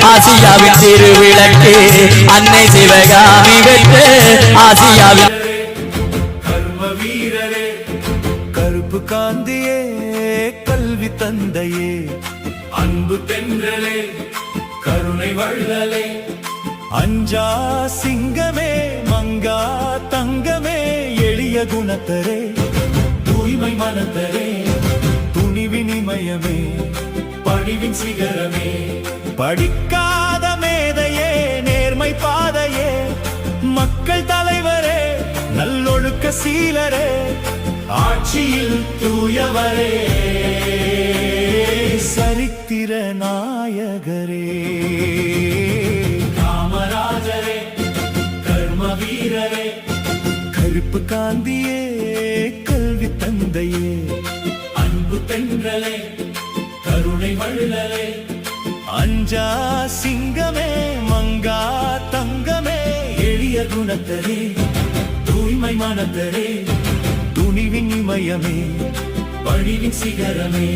ஆசியாவின் திருவிளக்கு அன்னை சிவகாமி பெற்ற ஆசியாவின் கர்ம வீரரே கருப்பு காந்தியே கல்வி தந்தையே அன்பு தென்றலே கருணை வள்ளலே அஞ்சா சிங்கமே மங்கா தங்கமே எளிய குணத்தரே தூய்மை மனத்தரே துணிவின் இமயமே பணிவின் சிகரமே படிக்காத மேதையே நேர்மை பாதையே மக்கள் தலைவரே நல்லொழுக்க சீலரே ஆட்சியில் தூயவரே சரித்திர நாயகரே காமராஜரே கர்ம வீரரே கருப்பு காந்தியே கல்வி தந்தையே அன்பு தென்றலே கருணை வள்ளலே அஞ்சா சிங்கமே மங்கா தங்கமே எளிய குணத்தரே தூய்மை மனத்தரே துணிவின் இமயமே பணிவின் சிகரமே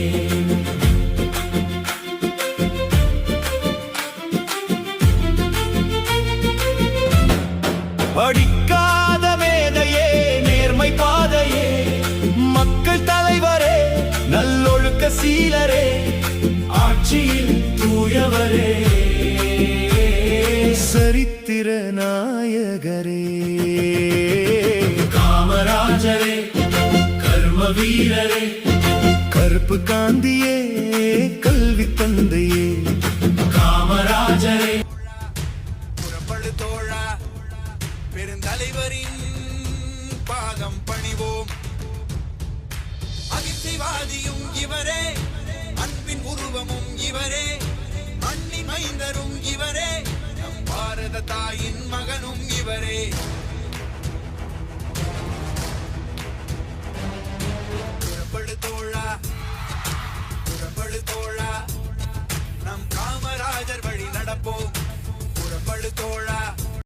படிக்காத மேதையே நேர்மை பாதையே மக்கள் தலைவரே நல்லொழுக்க சீலரே ஆட்சியில் தூயவரே சரித்திர நாயகரே காமராஜரே கர்ம வீரரே கருப்பு காந்தியே கல்வி தந்தையே காமராஜரே புறப்படு தோழா பெருந்தலைவரின் பாதம் பணிவோம் அகிம்சைவாதியும் இவரே அன்பின் உருவமும் இவரே மண்ணின் மைந்தரும் இவரே நம் பாரத தாயின் மகனும் இவரே புறப்படு தோழா புறப்படு தோழா நம் காமராஜர் வழி நடப்போம் புறப்படு தோழா